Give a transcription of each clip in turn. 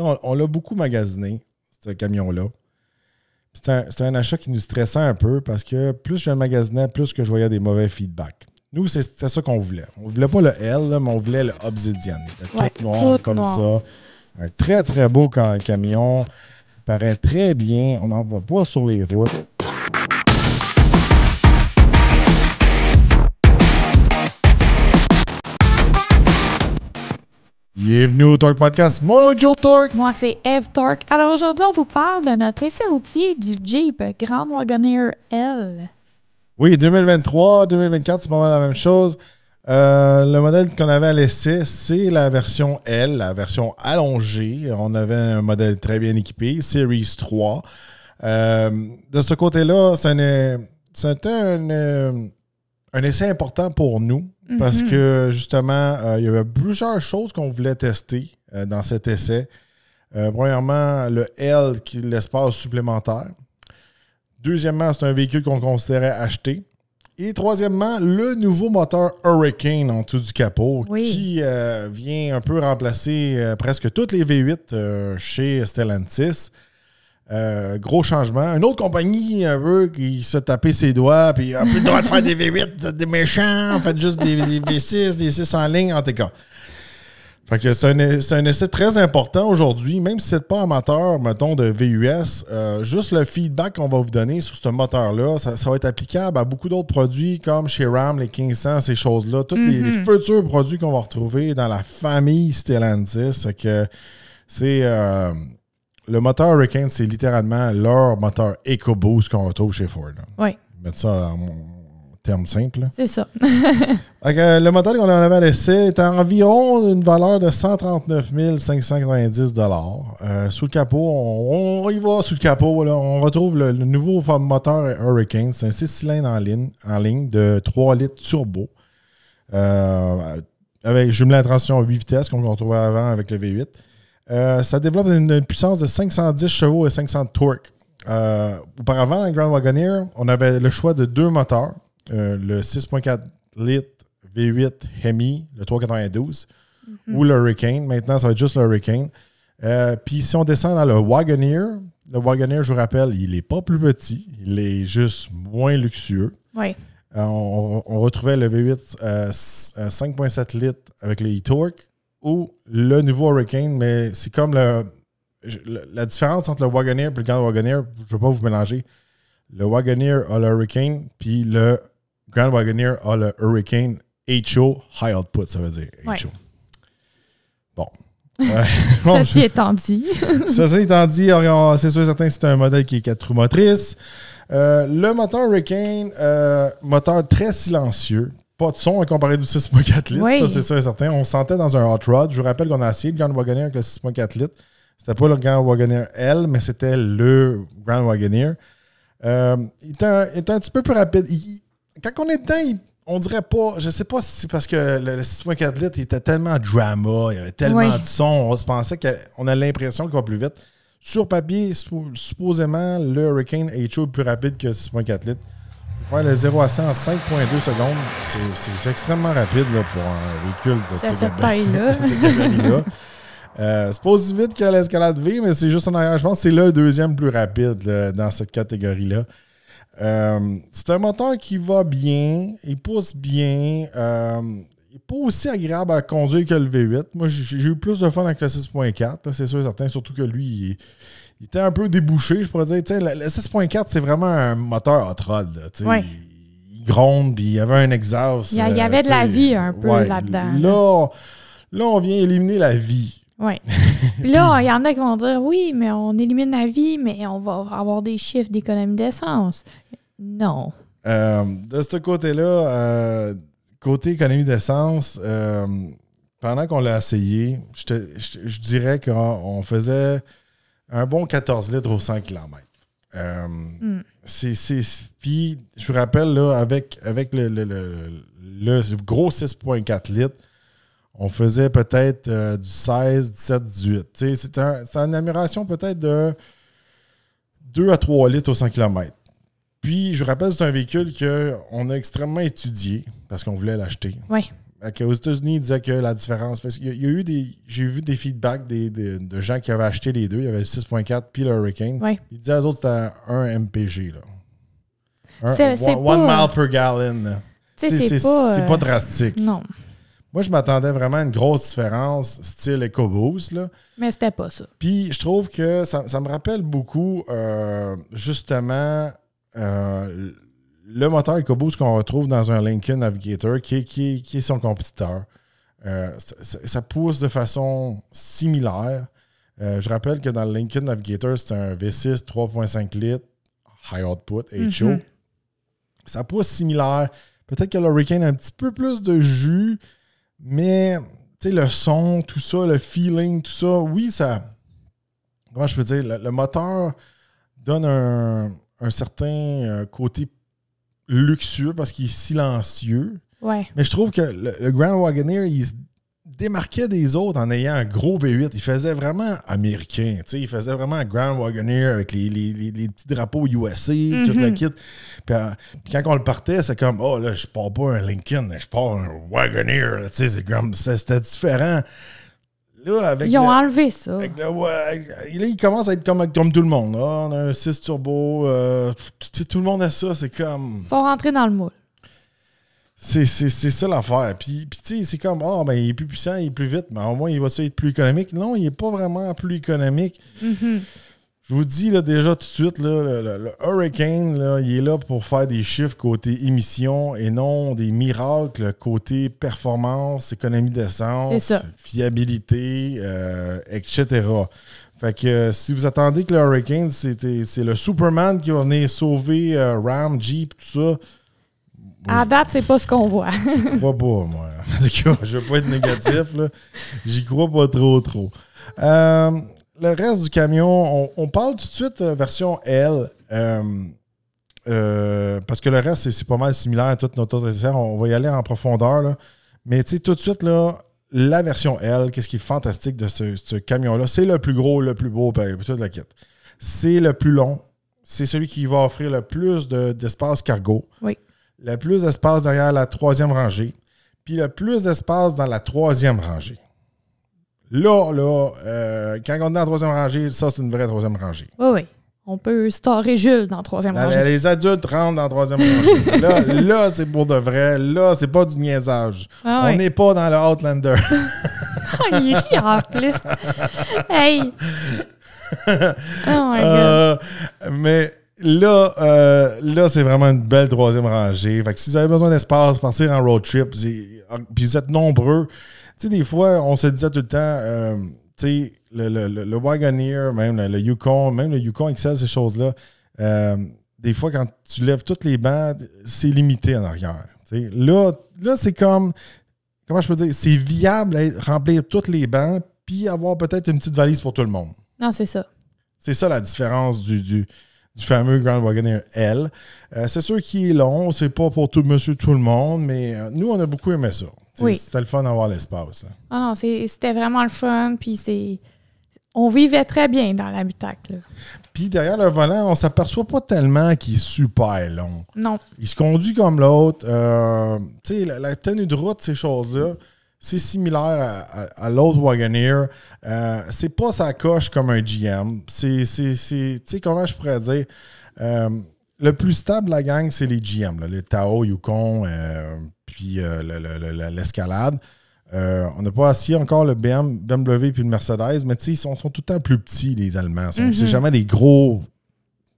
On l'a beaucoup magasiné, ce camion-là. C'était un achat qui nous stressait un peu parce que plus je le magasinais, plus que je voyais des mauvais feedbacks. Nous, c'était ça qu'on voulait. On voulait pas le L, là, mais on voulait le Obsidian. Il était tout noir comme ça. Un très, très beau camion. Il paraît très bien. On n'en va pas sur les routes. Bienvenue au Torque Podcast. Moi, Joe Torque. Moi, c'est Eve Torque. Alors aujourd'hui, on vous parle de notre essai routier du Jeep Grand Wagoneer L. Oui, 2023, 2024, c'est pas mal la même chose. Le modèle qu'on avait à l'essai, c'est la version L, la version allongée. On avait un modèle très bien équipé, Series 3. De ce côté-là, c'était un essai important pour nous parce que, justement, il y avait plusieurs choses qu'on voulait tester dans cet essai. Premièrement, le L, qui est l'espace supplémentaire. Deuxièmement, c'est un véhicule qu'on considérait acheter. Et troisièmement, le nouveau moteur Hurricane en dessous du capot qui vient un peu remplacer presque toutes les V8 chez Stellantis. Gros changement. Une autre compagnie un peu qui se fait taper ses doigts puis a plus le droit de faire des V8, des méchants, faites juste des V6, des 6 en ligne, en tout cas. Fait que c'est un essai très important aujourd'hui, même si c'est pas amateur, mettons, de VUS, juste le feedback qu'on va vous donner sur ce moteur-là, ça va être applicable à beaucoup d'autres produits comme chez Ram, les 1500, ces choses-là, tous les futurs produits qu'on va retrouver dans la famille Stellantis. Fait que c'est le moteur Hurricane, c'est littéralement leur moteur EcoBoost qu'on retrouve chez Ford. Oui. Mettre ça en termes simples. C'est ça. Le modèle qu'on avait à l'essai est à environ une valeur de 139 590 $. Sous le capot, on y va sous le capot. Là, on retrouve le nouveau moteur Hurricane. C'est un 6 cylindres en ligne de 3 litres turbo. Avec jumelé à transmission à 8 vitesses qu'on retrouvait avant avec le V8. Ça développe une puissance de 510 chevaux et 500 de torque. Auparavant, dans le Grand Wagoneer, on avait le choix de deux moteurs. Le 6.4 litres V8 Hemi, le 392, ou le Hurricane. Maintenant, ça va être juste le Hurricane. Puis si on descend dans le Wagoneer, je vous rappelle, il n'est pas plus petit, il est juste moins luxueux. Oui. On retrouvait le V8 5.7 litres avec le e-torque ou le nouveau Hurricane, mais c'est comme la différence entre le Wagoneer et le Grand Wagoneer, je ne veux pas vous mélanger. Le Wagoneer a le Hurricane, puis le Grand Wagoneer a le Hurricane HO, High Output, ça veut dire HO. Ouais. Bon. Ceci étant dit. Ceci étant dit, c'est sûr et certain que c'est un modèle qui est 4 roues motrices. Le moteur Hurricane, moteur très silencieux. Pas de son à comparer du 6.4 litres, oui. Ça c'est sûr et certain. On se sentait dans un hot rod. Je vous rappelle qu'on a essayé le Grand Wagoneer avec le 6.4 litres. C'était pas le Grand Wagoneer L, mais c'était le Grand Wagoneer. Il est un petit peu plus rapide. Quand on est dedans, on dirait pas. Je sais pas si c'est parce que le 6.4 litres il était tellement drama, il y avait tellement de son, on se pensait qu'on a l'impression qu'il va plus vite. Sur papier, supposément, le Hurricane HO est plus rapide que le 6.4 litres. Faire le 0 à 100 en 5.2 secondes, c'est extrêmement rapide là, pour un véhicule de cette taille-là. C'est pas aussi vite que l'Escalade V, mais c'est juste en arrière. Je pense que c'est le deuxième plus rapide dans cette catégorie-là. C'est un moteur qui va bien, il pousse bien. Il n'est pas aussi agréable à conduire que le V8. Moi, j'ai eu plus de fun avec le 6.4, c'est sûr et certain, surtout que lui, il était un peu débouché, je pourrais dire. Le 6.4, c'est vraiment un moteur hot rod. Il gronde, puis il y avait un exhaust. Il y avait de la vie un peu là-dedans. Là, on vient éliminer la vie. Oui. Puis là, il y en a qui vont dire oui, mais on élimine la vie, mais on va avoir des chiffres d'économie d'essence. Non. De ce côté-là, côté économie d'essence, pendant qu'on l'a essayé, je dirais qu'on faisait un bon 14 litres au 100 km. Puis, je vous rappelle, là, avec le gros 6.4 litres, on faisait peut-être du 16, 17, 18. C'est une amélioration peut-être de 2 à 3 litres au 100 km. Puis, je vous rappelle, c'est un véhicule qu'on a extrêmement étudié parce qu'on voulait l'acheter. Oui. Aux États-Unis, ils disaient que la différence. Parce qu'il y a eu j'ai vu des feedbacks de gens qui avaient acheté les deux. Il y avait le 6.4 puis le Hurricane. Ouais. Ils disaient aux autres que c'était un MPG. Là. C'est one pas... mile per gallon. Là. C'est pas drastique. Non. Moi, je m'attendais vraiment à une grosse différence, style EcoBoost. Là. Mais c'était pas ça. Puis, je trouve que ça me rappelle beaucoup, justement, le moteur EcoBoost qu'on retrouve dans un Lincoln Navigator qui est son compétiteur. Ça pousse de façon similaire. Je rappelle que dans le Lincoln Navigator, c'est un V6 3.5 litres, high output, HO. Ça pousse similaire. Peut-être que l'Hurricane a un petit peu plus de jus, mais le son, tout ça, le feeling, tout ça, oui, ça... Comment je peux dire? Le moteur donne un certain côté luxueux parce qu'il est silencieux. Ouais. Mais je trouve que le Grand Wagoneer, il se démarquait des autres en ayant un gros V8. Il faisait vraiment américain. Il faisait vraiment un Grand Wagoneer avec les petits drapeaux USA, tout le kit. Puis quand on le partait, c'est comme, oh là, je pars pas un Lincoln, je pars un Wagoneer. C'était différent. Là, avec ils ont enlevé ça. là, il commence à être comme tout le monde. Là. On a un 6 turbo. Tout le monde a ça. C'est comme... Ils sont rentrés dans le moule. C'est ça l'affaire. Puis tu sais, c'est comme, il est plus puissant, il est plus vite, mais au moins, il va être plus économique. Non, il n'est pas vraiment plus économique. Je vous dis là, déjà tout de suite, là, le Hurricane, là, il est là pour faire des chiffres côté émissions et non des miracles côté performance, économie d'essence, fiabilité, etc. Fait que si vous attendez que le Hurricane, c'est le Superman qui va venir sauver Ram, Jeep, tout ça, à date, c'est pas ce qu'on voit. Je crois pas, moi. Je veux pas être négatif, là. J'y crois pas trop. Le reste du camion, on parle tout de suite version L. Parce que le reste, c'est pas mal similaire à toute notre autre essai. On va y aller en profondeur, là. Mais tu sais, tout de suite, là, la version L, qu'est-ce qui est fantastique de ce camion-là? C'est le plus gros, le plus beau, puis tout le kit. C'est le plus long. C'est celui qui va offrir le plus d'espace cargo. Oui. Le plus d'espace derrière la troisième rangée, puis le plus d'espace dans la troisième rangée. Là, quand on est dans la troisième rangée, ça, c'est une vraie troisième rangée. Oui. On peut storer Jules dans la troisième rangée. Les adultes rentrent dans la troisième rangée. Là, c'est pour de vrai. Là, c'est pas du niaisage. On n'est pas dans le Outlander. Il rit en plus. Hey! Oh my God. Mais... Là, c'est vraiment une belle troisième rangée. Fait que si vous avez besoin d'espace, partir en road trip, puis vous êtes nombreux, tu sais, des fois, on se disait tout le temps, tu sais, le Wagoneer, même le Yukon, même le Yukon XL, ces choses-là, des fois, quand tu lèves toutes les bancs, c'est limité en arrière. T'sais. Là, c'est comme, comment je peux dire, c'est viable remplir toutes les bancs, puis avoir peut-être une petite valise pour tout le monde. Non, c'est ça. C'est ça la différence du fameux Grand Wagoneer L. C'est sûr qu'il est long, c'est pas pour tout monsieur, tout le monde, mais nous, on a beaucoup aimé ça. Oui. C'était le fun d'avoir l'espace. Hein. Ah non, c'était vraiment le fun, puis on vivait très bien dans l'habitacle. Puis derrière le volant, on s'aperçoit pas tellement qu'il est super long. Non. Il se conduit comme l'autre. Tu sais, la tenue de route, ces choses-là, c'est similaire à l'autre Wagoneer. C'est pas sa coche comme un GM. Tu sais, comment je pourrais dire? Le plus stable de la gang, c'est les GM. Là, les Tahoe, Yukon, puis l'Escalade. On n'a pas assis encore le BMW puis le Mercedes, mais tu sais, ils sont tout le temps plus petits, les Allemands. C'est jamais des gros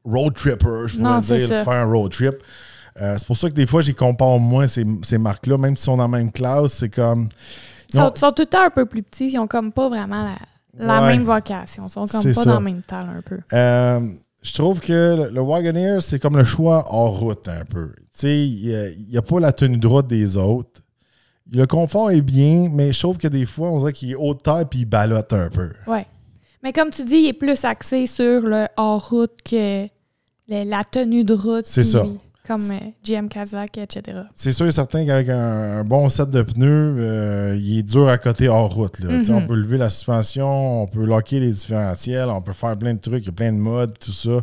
road trippers, je pourrais dire, faire un road trip. C'est pour ça que des fois, j'y compare moins ces marques-là, même s'ils sont dans la même classe, c'est comme... Ils sont tout le temps un peu plus petits, ils ont comme pas vraiment la même vocation. Ils sont comme pas dans le même talent un peu. Je trouve que le Wagoneer, c'est comme le choix hors route un peu. Tu sais, il n'y a pas la tenue de route des autres. Le confort est bien, mais je trouve que des fois, on dirait qu'il est haut de terre et il ballotte un peu. Oui. Mais comme tu dis, il est plus axé sur le hors-route que la tenue de route. C'est ça. Comme GM Kazakh, etc. C'est sûr et certain qu'avec un bon set de pneus, il est dur à côté hors route. Là. Mm-hmm. On peut lever la suspension, on peut locker les différentiels, on peut faire plein de trucs, il y a plein de modes, tout ça.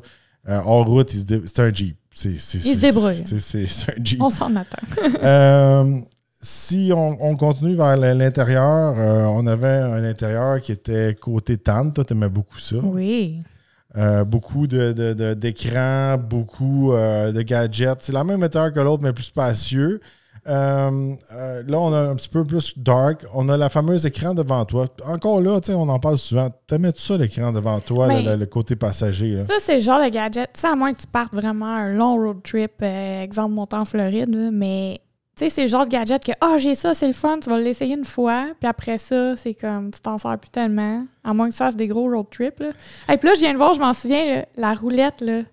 Hors route, c'est un Jeep. Il se débrouille. C'est un Jeep. On s'en attend. si on continue vers l'intérieur, on avait un intérieur qui était côté tente. Toi, tu aimais beaucoup ça. Oui. Beaucoup d'écrans, beaucoup de gadgets. C'est la même intérieur que l'autre, mais plus spacieux. Là, on a un petit peu plus dark. On a la fameuse écran devant toi. Encore là, on en parle souvent. T'aimais-tu ça, l'écran devant toi, le côté passager? Là? Ça, c'est le genre de gadget. Tu sais, à moins que tu partes vraiment un long road trip, exemple, monter en Floride, là, mais tu sais, c'est le genre de gadget que, j'ai ça, c'est le fun, tu vas l'essayer une fois, puis après ça, c'est comme, tu t'en sers plus tellement, à moins que tu fasses des gros road trips, là. Et puis là, je viens de voir, je m'en souviens, là, la roulette, là.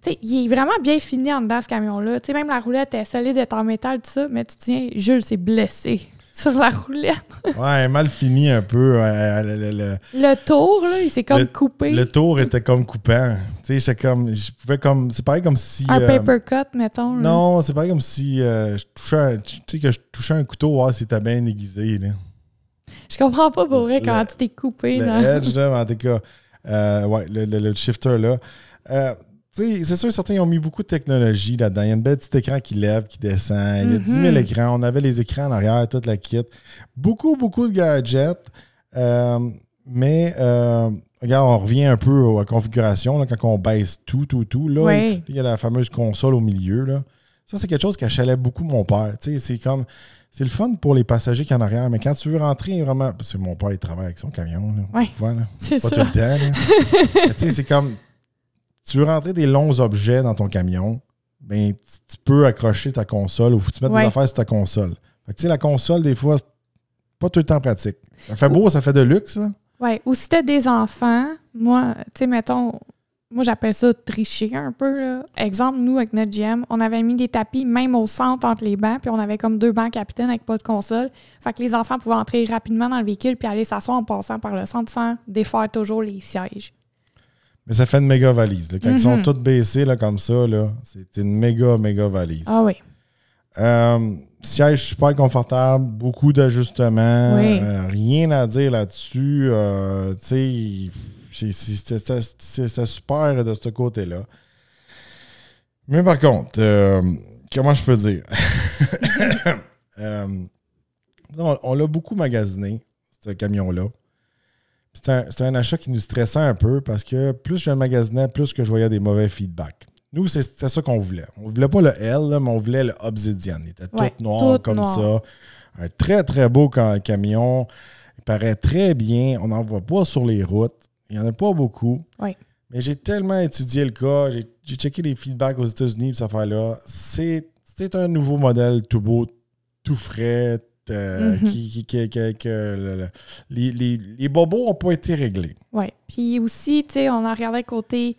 Tu sais, il est vraiment bien fini en dedans, ce camion-là. Tu sais, même la roulette est solide, elle est en métal, tout ça, mais tu te souviens, Jules s'est blessé sur la roulette. Ouais, mal fini un peu. Le tour, là, il s'est comme coupé. Le tour était comme coupant. Tu sais, c'est pareil comme si... Un paper cut, mettons. Là. Non, c'est pareil comme si je touchais un couteau, voir si t'es bien aiguisé. Là. Je comprends pas pour vrai quand tu t'es coupé. Le edge, là, en tout cas. Le shifter, là. C'est sûr, certains ont mis beaucoup de technologie là-dedans. Il y a une belle petit écran qui lève, qui descend. Il y a 10 000 écrans. On avait les écrans en arrière, toute la kit. Beaucoup de gadgets. Mais, regarde, on revient un peu à la configuration là, quand on baisse tout. Là, il y a la fameuse console au milieu. Là. Ça, c'est quelque chose qui achalait beaucoup mon père. C'est le fun pour les passagers qui sont en arrière, mais quand tu veux rentrer vraiment... Parce que mon père, il travaille avec son camion. Là, c'est pas ça. tout le temps. C'est comme... Tu veux rentrer des longs objets dans ton camion, ben, tu peux accrocher ta console ou faut que tu mettes des affaires sur ta console. Fait que, la console, des fois, pas tout le temps pratique. Ça fait beau, ça fait de luxe. Hein? Oui. Ou si tu as des enfants, moi, tu sais, mettons, moi, j'appelle ça tricher un peu. Là. Exemple, nous, avec notre GM, on avait mis des tapis même au centre entre les bancs, puis on avait comme 2 bancs capitaines avec pas de console. Fait que les enfants pouvaient entrer rapidement dans le véhicule puis aller s'asseoir en passant par le centre sans défaire toujours les sièges. Mais ça fait une méga valise. Là. Quand ils sont tous baissés là, comme ça, là, c'est une méga valise. Ah oui. Siège super confortable, beaucoup d'ajustements. Oui. Rien à dire là-dessus. C'était super de ce côté-là. Mais par contre, comment je peux dire? On l'a beaucoup magasiné, ce camion-là. C'était un achat qui nous stressait un peu parce que plus je le magasinais, plus que je voyais des mauvais feedbacks. Nous, c'était ça qu'on voulait. On ne voulait pas le L, là, mais on voulait le Obsidian. Il était tout noir comme ça. Un très, très beau camion. Il paraît très bien. On n'en voit pas sur les routes. Il n'y en a pas beaucoup. Oui. Mais j'ai tellement étudié le cas. J'ai checké les feedbacks aux États-Unis, cette affaire-là. C'est un nouveau modèle tout beau, tout frais, les bobos n'ont pas été réglés. Oui. Puis aussi, tu sais, on a regardé côté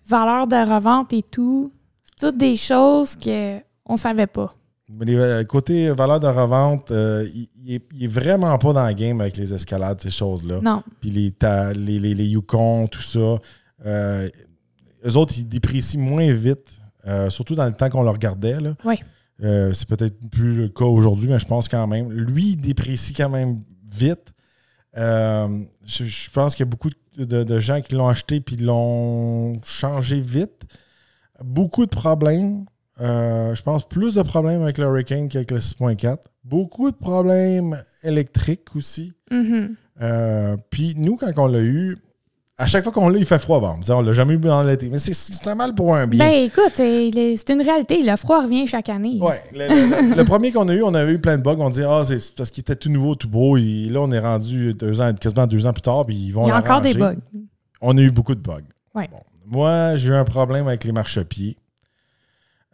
valeur de revente et tout. C'est toutes des choses qu'on ne savait pas. Mais côté valeur de revente, il est vraiment pas dans le game avec les escalades, ces choses-là. Non. Puis les Yukon, tout ça. Eux autres, ils déprécient moins vite, surtout dans le temps qu'on le regardait. Là. Oui. C'est peut-être plus le cas aujourd'hui, mais je pense quand même. Lui, il déprécie quand même vite. Je pense qu'il y a beaucoup de gens qui l'ont acheté et l'ont changé vite. Beaucoup de problèmes. Je pense plus de problèmes avec le Hurricane qu'avec le 6.4. Beaucoup de problèmes électriques aussi. Puis nous, quand on l'a eu, à chaque fois qu'on l'a, il fait froid. Bon, on l'a jamais eu dans l'été. Mais c'est un mal pour un bien. Ben écoute, c'est une réalité. Le froid revient chaque année. Oui. Le premier qu'on a eu, on avait eu plein de bugs. On dit c'est parce qu'il était tout nouveau, tout beau. Et là, on est rendu quasiment 2 ans plus tard. Puis ils vont Il y a encore des bugs. On a eu beaucoup de bugs. Ouais. Bon. Moi, j'ai eu un problème avec les marchepieds.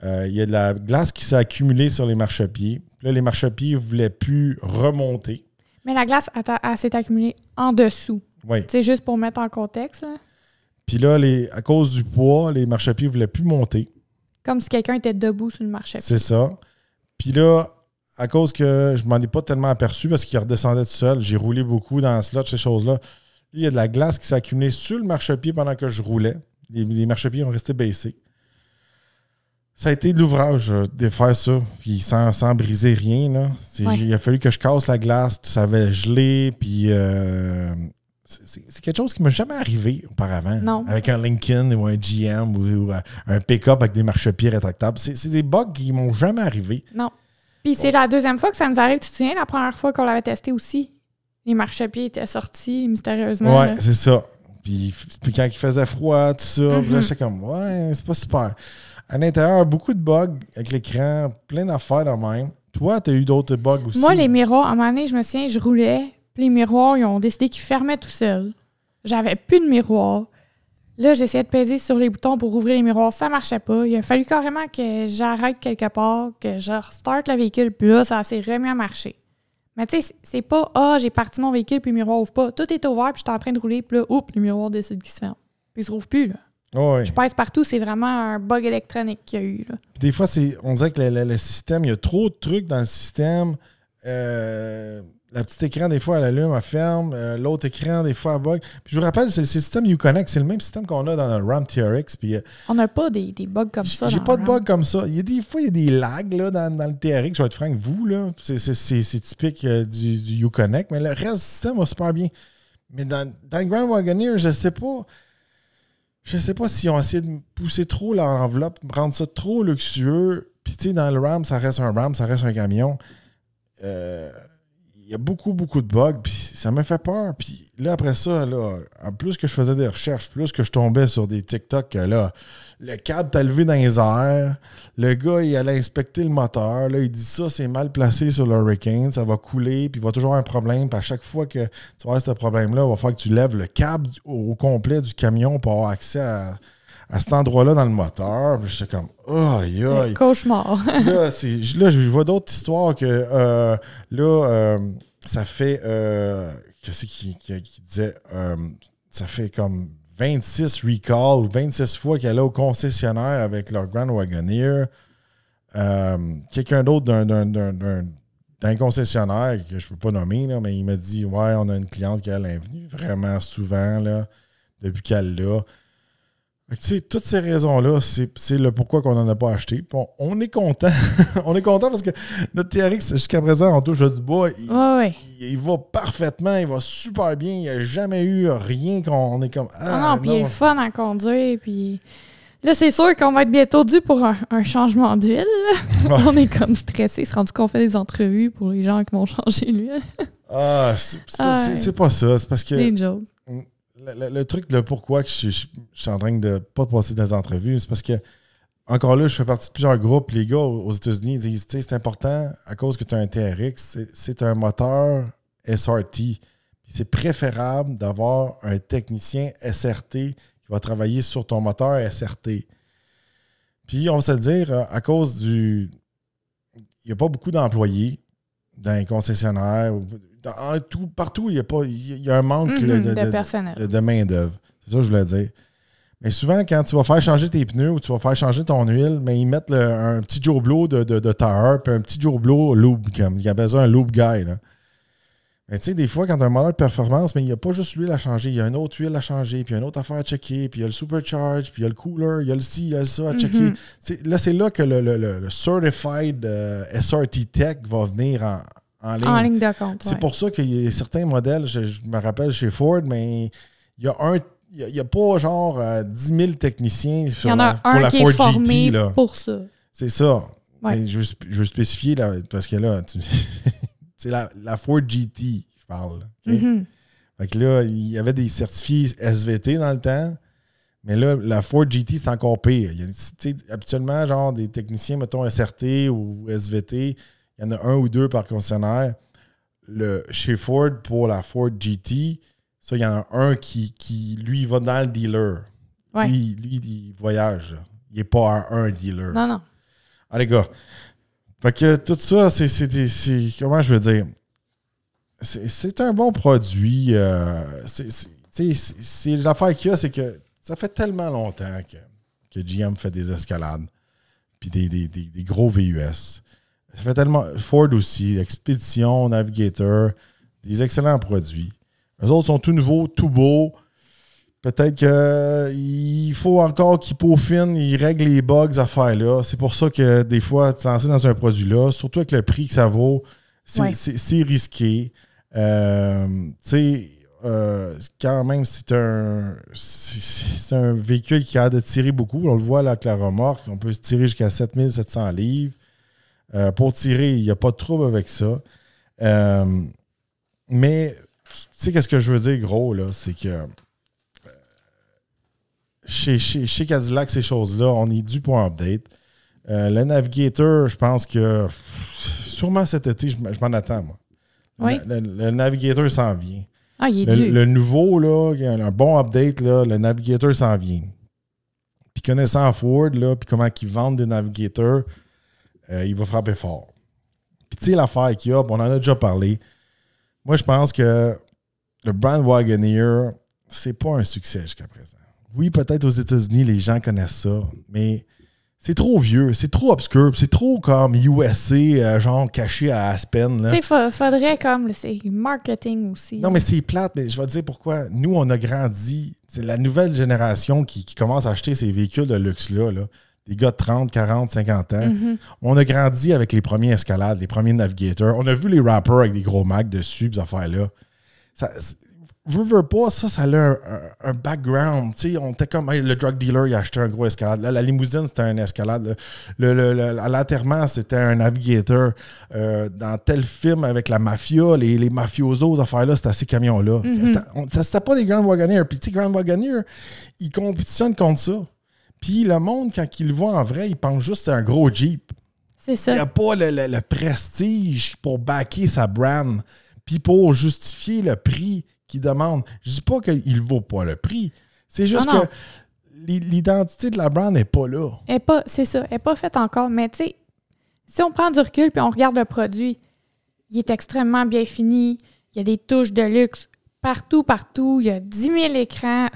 Il y a de la glace qui s'est accumulée sur les marchepieds. Là, les marchepieds ne voulaient plus remonter. Mais la glace, elle s'est accumulée en dessous. Oui. C'est juste pour mettre en contexte. Là. Puis là, à cause du poids, les marchepieds ne voulaient plus monter. Comme si quelqu'un était debout sur le marchepied. C'est ça. Puis là, à cause que je ne m'en ai pas tellement aperçu parce qu'il redescendait tout seul, j'ai roulé beaucoup dans le slot, ces choses-là. Il y a de la glace qui s'est accumulée sur le marchepied pendant que je roulais. Les marchepieds ont resté baissés. Ça a été de l'ouvrage de faire ça, puis sans briser rien. Là. Il a fallu que je casse la glace, ça avait gelé, puis c'est quelque chose qui ne m'est jamais arrivé auparavant. Non. Avec un Lincoln ou un GM ou un pick-up avec des marchepieds rétractables. C'est des bugs qui ne m'ont jamais arrivé. Non. Puis c'est la deuxième fois que ça nous arrive. Tu te souviens, la première fois qu'on l'avait testé aussi? Les marchepieds étaient sortis mystérieusement. Ouais, c'est ça. Puis quand il faisait froid, tout ça, puis là, j'étais comme, ouais, c'est pas super. À l'intérieur, beaucoup de bugs avec l'écran, plein d'affaires de même. Toi, t'as eu d'autres bugs aussi? Moi, les miroirs, à un moment donné, je me souviens, je roulais, puis les miroirs, ils ont décidé qu'ils fermaient tout seuls. J'avais plus de miroirs. Là, j'essayais de peser sur les boutons pour ouvrir les miroirs. Ça marchait pas. Il a fallu carrément que j'arrête quelque part, que je restarte le véhicule, puis là, ça s'est remis à marcher. Mais tu sais, c'est pas « j'ai parti mon véhicule, puis le miroir ouvre pas ». Tout est ouvert, puis je suis en train de rouler, puis là, oups, le miroir décide qu'il se ferme. Puis il se rouvre plus, là. Oh oui. Je pèse partout, c'est vraiment un bug électronique qu'il y a eu, là. Puis des fois, on dirait que le système, il y a trop de trucs dans le système. La petite écran, des fois, elle allume, elle ferme. L'autre écran, des fois, elle bug. Puis je vous rappelle, c'est le système Uconnect. C'est le même système qu'on a dans le RAM TRX. Puis, on n'a pas des bugs comme ça. J'ai pas de bugs comme ça. Des fois, il y a des lags là, dans le TRX. Je vais être franc avec vous. Là. C'est typique du Uconnect. Mais le reste du système va super bien. Mais dans le Grand Wagoneer, je sais pas. Je sais pas s'ils ont essayé de pousser trop l'enveloppe, rendre ça trop luxueux. Puis, tu sais, dans le RAM, ça reste un camion. Il y a beaucoup, beaucoup de bugs, puis ça me fait peur. Puis là, après ça, là, en plus que je faisais des recherches, plus que je tombais sur des TikTok, là, le câble t'a levé dans les airs, le gars, il allait inspecter le moteur, là, il dit ça, c'est mal placé sur le Hurricane, ça va couler, puis il va toujours avoir un problème, puis à chaque fois que tu vas avoir ce problème-là, il va falloir que tu lèves le câble au complet du camion pour avoir accès à cet endroit-là dans le moteur. J'étais comme, aïe, aïe. C'est cauchemar. là, je vois d'autres histoires que ça fait. Qu'est-ce qu'il disait? Ça fait comme 26 recalls, 26 fois qu'elle est au concessionnaire avec leur Grand Wagoneer. Quelqu'un d'autre d'un concessionnaire que je ne peux pas nommer, là, mais il m'a dit, ouais, on a une cliente qui est venue vraiment souvent là, depuis qu'elle l'a. Tu sais, toutes ces raisons-là, c'est le pourquoi qu'on n'en a pas acheté. Bon, on est content. On est content parce que notre TRX, jusqu'à présent, en touche du bois, il va parfaitement, il va super bien. Il n'y a jamais eu rien qu'on est comme... Ah non, puis il est le fun à conduire. Puis là, c'est sûr qu'on va être bientôt dû pour un changement d'huile. Ouais. On est comme stressé. C'est rendu qu'on fait des entrevues pour les gens qui vont changer l'huile. C'est pas ça. C'est parce que... C'est une joke. Le truc, le pourquoi que je suis en train de pas passer des entrevues, c'est parce que, encore là, je fais partie de plusieurs groupes. Les gars aux États-Unis ils disent, c'est important à cause que tu as un TRX, c'est un moteur SRT. Puis c'est préférable d'avoir un technicien SRT qui va travailler sur ton moteur SRT. Puis, on va se le dire, à cause il n'y a pas beaucoup d'employés dans les concessionnaires. Partout, il y a un manque de main-d'œuvre. C'est ça que je voulais dire. Mais souvent, quand tu vas faire changer tes pneus ou tu vas faire changer ton huile, mais ils mettent un petit Joe Blow de tire puis un petit Joe Blow lube, comme il y a besoin d'un lube guy. Là. Mais tu sais, des fois, quand tu as un moteur de performance, mais il n'y a pas juste l'huile à changer, il y a une autre huile à changer, puis il y a une autre affaire à checker, puis il y a le supercharge, puis il y a le cooler, il y a le ci, il y a le ça à checker. C'est là que le Certified SRT Tech va venir en ligne. En ligne de compte, c'est pour ça qu'il y a certains modèles, je me rappelle chez Ford, mais il y a pas genre 10 000 techniciens pour la Ford GT. Là. Pour ça. C'est ça. Ouais. Je veux spécifier, là, parce que là, c'est la Ford GT, je parle. Okay? Fait que là, il y avait des certifiés SVT dans le temps, mais là, la Ford GT, c'est encore pire. Il y a, habituellement, genre des techniciens, mettons SRT ou SVT, il y en a un ou deux par concessionnaire. Chez Ford, pour la Ford GT, ça, il y en a un qui lui, va dans le dealer. Ouais. Lui, il voyage. Là. Il n'est pas un dealer. Non. Ah, les gars. Fait que tout ça, c'est comment je veux dire? C'est un bon produit. L'affaire qu'il y a, c'est que ça fait tellement longtemps que GM fait des escalades puis des gros VUS. Ça fait tellement... Ford aussi, Expedition, Navigator, des excellents produits. Eux autres sont tout nouveaux, tout beaux. Peut-être qu'il faut encore qu'ils peaufinent, ils règlent les bugs, ces affaires-là. C'est pour ça que des fois, tu lances dans un produit-là, surtout avec le prix que ça vaut, c'est risqué. Quand même, c'est un véhicule qui a de tirer beaucoup. On le voit là avec la remorque. On peut se tirer jusqu'à 7700 livres. Pour tirer, il n'y a pas de trouble avec ça. Mais, tu sais, qu'est-ce que je veux dire, gros, là, c'est que chez Cadillac, ces choses-là, on est dû pour un update. Le Navigator, je pense que sûrement cet été, je m'en attends, moi. Oui. Le Navigator s'en vient. Ah, il est dû. Le nouveau, là, un bon update, là, le Navigator s'en vient. Puis connaissant Ford, là, puis comment ils vendent des Navigators, il va frapper fort. Puis tu sais, l'affaire qu'il y a, on en a déjà parlé. Moi, je pense que le Brand Wagoneer, c'est pas un succès jusqu'à présent. Oui, peut-être aux États-Unis, les gens connaissent ça, mais c'est trop vieux, c'est trop obscur, c'est trop comme USA, genre caché à Aspen. Tu sais, faudrait comme, c'est marketing aussi. Non, mais c'est plate, mais je vais te dire pourquoi. Nous, on a grandi, c'est la nouvelle génération qui commence à acheter ces véhicules de luxe-là, là. Des gars de 30, 40, 50 ans. Mm-hmm. On a grandi avec les premiers Escalades, les premiers Navigators. On a vu les rappers avec des gros Macs dessus, ces affaires-là. Veux pas, ça a un background. Tu sais, on était comme hey, le drug dealer, il a acheté un gros Escalade. Là, la limousine, c'était un Escalade. À l'enterrement, c'était un Navigator. Dans tel film avec la mafia, les mafiosos, ces affaires-là, c'était ces camions-là. Mm-hmm. C'était pas des Grand Wagoneer. Puis, tu sais, Grand Wagoneer, ils compétitionnent contre ça. Puis, le monde, quand il le voit en vrai, il pense juste que c'est un gros Jeep. C'est ça. Il n'y a pas le prestige pour backer sa brand. Puis, pour justifier le prix qu'il demande. Je dis pas qu'il ne vaut pas le prix. C'est juste que l'identité de la brand n'est pas là. C'est ça. Elle n'est pas faite encore. Mais tu sais, si on prend du recul et on regarde le produit, il est extrêmement bien fini. Il y a des touches de luxe partout. Il y a 10 000 écrans.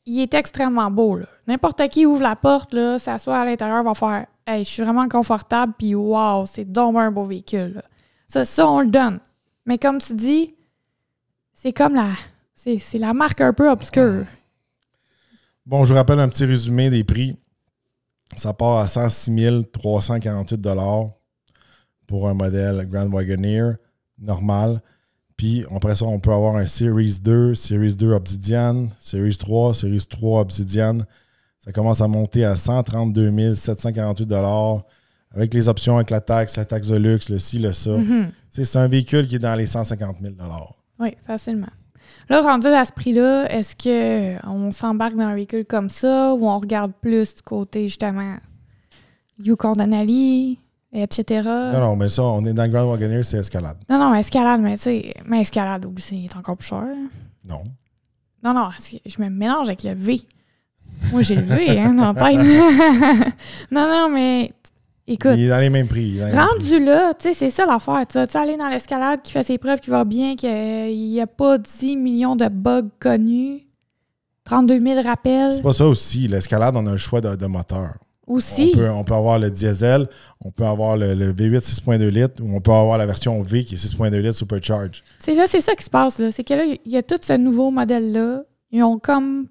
Il est extrêmement beau. Là. N'importe qui ouvre la porte, là, s'assoit à l'intérieur, va faire « Hey, je suis vraiment confortable. » Puis « Wow, c'est donc un beau véhicule. » Ça, on le donne. Mais comme tu dis, c'est comme c'est la marque un peu obscure. Bon, je vous rappelle un petit résumé des prix. Ça part à 106 348 $ pour un modèle Grand Wagoneer normal. Puis après ça, on peut avoir un Series 2 Obsidian, Series 3 Obsidian. Ça commence à monter à 132 748 $ avec les options, avec la taxe de luxe, le ci, le ça. Mm-hmm. C'est un véhicule qui est dans les 150 000 $. Oui, facilement. Là, rendu à ce prix-là, est-ce qu'on s'embarque dans un véhicule comme ça ou on regarde plus du côté, justement, Yukon Denali, etc.? Non, mais ça, on est dans le Grand Wagoneer, c'est Escalade. Non, Escalade, mais tu sais, Escalade, c'est encore plus cher. Non. Non, je me mélange avec le V. Moi, j'ai le V, dans la tête. Non, mais écoute. Il est dans les mêmes prix. Rendu là, tu sais, c'est ça l'affaire. Tu vas aller dans l'Escalade qui fait ses preuves, qui va bien, qu'il n'y a pas 10 millions de bugs connus, 32 000 rappels. C'est pas ça aussi. L'Escalade, on a le choix de moteur. Aussi. On peut avoir le diesel, on peut avoir le V8 6.2 litres, ou on peut avoir la version V qui est 6.2 litres supercharge. C'est ça qui se passe, là. C'est que là, il y a tout ce nouveau modèle-là. Ils ont comme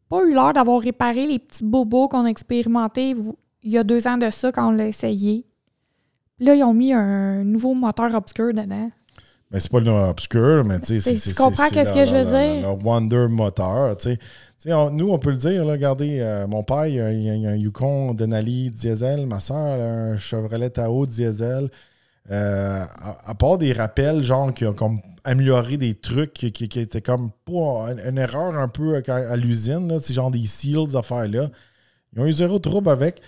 pas eu l'heure d'avoir réparé les petits bobos qu'on a expérimentés il y a 2 ans de ça quand on l'a essayé. Là, ils ont mis un nouveau moteur obscur dedans. Mais c'est pas le nom obscur, mais tu sais, tu comprends qu'est-ce que je veux dire? Le Wonder moteur, tu sais. Nous, on peut le dire, là, regardez, mon père, il y a un Yukon Denali diesel, ma soeur, un Chevrolet Tahoe diesel. À part des rappels, genre, qui ont comme amélioré des trucs qui étaient comme pas une erreur un peu à l'usine, là, c'est genre des seals, des affaires-là. Ils ont eu zéro trouble avec.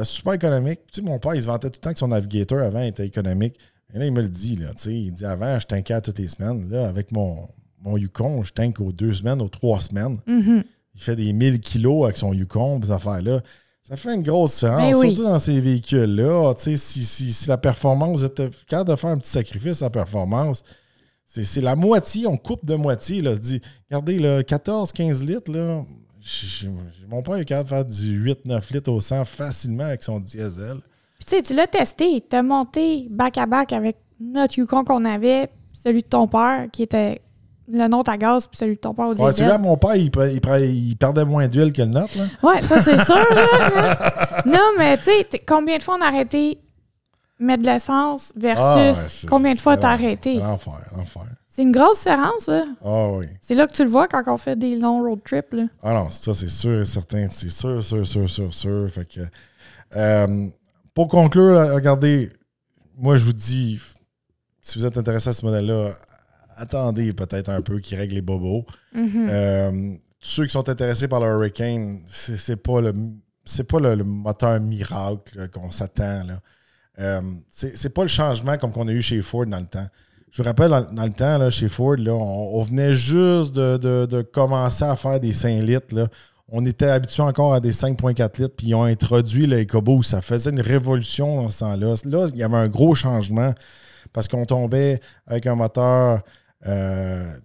Super économique. Tu sais, mon père, il se vantait tout le temps que son Navigator avant était économique. Et là, il me le dit, là, tu sais, il dit avant, je tankais toutes les semaines. Là, avec mon Yukon, je tank aux 2 semaines, aux 3 semaines. Mm-hmm. Il fait des 1000 kilos avec son Yukon, ces affaires-là. Ça fait une grosse différence, oui. surtout dans ces véhicules-là. Tu sais, si la performance, vous êtes capable de faire un petit sacrifice à la performance, c'est la moitié, on coupe de moitié. Là. Dit, regardez, 14-15 litres, là. Mon père est capable de faire du 8-9 litres au 100 facilement avec son diesel. Puis tu sais, tu l'as testé. Tu as monté back-à-back avec notre Yukon qu'on avait, celui de ton père, qui était le nôtre à gaz, puis celui de ton père au diesel. Ouais, celui-là, mon père, il perdait moins d'huile que le nôtre. Là. Ouais, ça, c'est sûr. Là. Non, mais tu sais, combien de fois on a arrêté mettre de l'essence versus combien de fois tu as arrêté? L'enfer. C'est une grosse différence, là. Ah oui. C'est là que tu le vois quand on fait des longs road trips, là. Ah non, ça, c'est sûr et certain. C'est sûr. Fait que, pour conclure, regardez, moi, je vous dis, si vous êtes intéressé à ce modèle-là, attendez peut-être un peu qu'il règle les bobos. Ceux qui sont intéressés par le Hurricane, c'est pas le moteur miracle là, qu'on s'attend. Là. C'est pas le changement comme qu'on a eu chez Ford dans le temps. Je vous rappelle, dans le temps, là, chez Ford, là, on venait juste de commencer à faire des 5 litres. Là. On était habitué encore à des 5,4 litres, puis ils ont introduit le EcoBoost. Ça faisait une révolution dans ce temps-là. Là, il y avait un gros changement parce qu'on tombait avec un moteur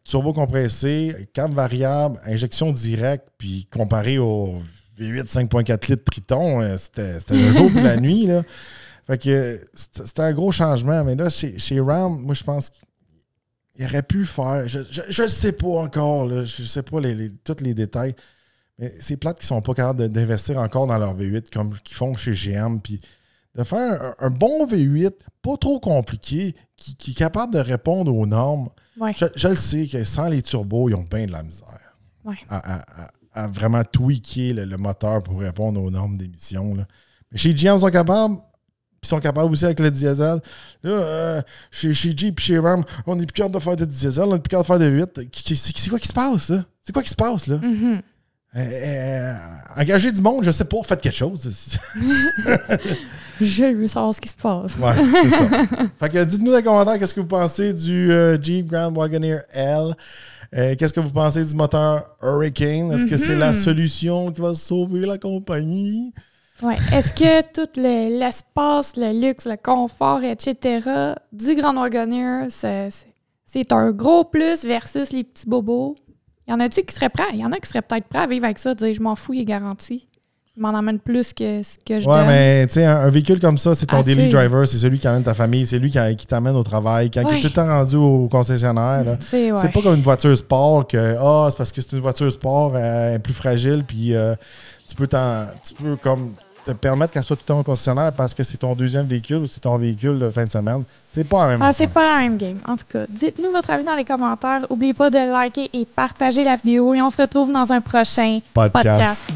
turbo-compressé, câble variable, injection directe, puis comparé au V8 5,4 litres Triton, c'était le jour et la nuit. Là. Fait que c'était un gros changement. Mais là, chez Ram, moi, je pense qu'il aurait pu faire... Je ne sais pas encore. Là, je ne sais pas tous les détails. Mais c'est plate qu'ils ne sont pas capables d'investir encore dans leur V8 comme qu'ils font chez GM. Puis de faire un bon V8, pas trop compliqué, qui est capable de répondre aux normes. Ouais. Je le sais que sans les turbos, ils ont bien de la misère. Ouais. À vraiment tweaker le moteur pour répondre aux normes d'émission. Là. Mais chez GM, ils sont capables. Puis ils sont capables aussi avec le diesel. Là, chez Jeep et chez Ram, on n'est plus capable de faire de diesel, on n'est plus capable de faire de 8. C'est quoi qui se passe, là? C'est quoi qui se passe, là? Engagez du monde, je sais pas, faites quelque chose. Je veux savoir ce qui se passe. Ouais, c'est ça. Fait que dites-nous dans les commentaires qu'est-ce que vous pensez du Jeep Grand Wagoneer L. Qu'est-ce que vous pensez du moteur Hurricane? Est-ce que c'est la solution qui va sauver la compagnie? Ouais. Est-ce que tout l'espace, le luxe, le confort, etc. du Grand Wagoneer, c'est un gros plus versus les petits bobos? Y en a-tu qui seraient prêts? Il y en a qui seraient peut-être prêts à vivre avec ça, dire je m'en fous, il est garanti. Je m'en amène plus que ce que je donne. Ouais, mais tu sais, un véhicule comme ça, c'est ton daily driver, c'est celui qui amène ta famille, c'est lui qui t'amène au travail, qui est tout le temps rendu au concessionnaire. Là. C'est pas comme une voiture sport que c'est parce que c'est une voiture sport, elle est plus fragile, puis tu peux comme te permettre qu'elle soit tout le temps au concessionnaire parce que c'est ton deuxième véhicule ou c'est ton véhicule de fin de semaine. C'est pas la même c'est pas la même game. En tout cas, dites-nous votre avis dans les commentaires. N'oubliez pas de liker et partager la vidéo et on se retrouve dans un prochain podcast.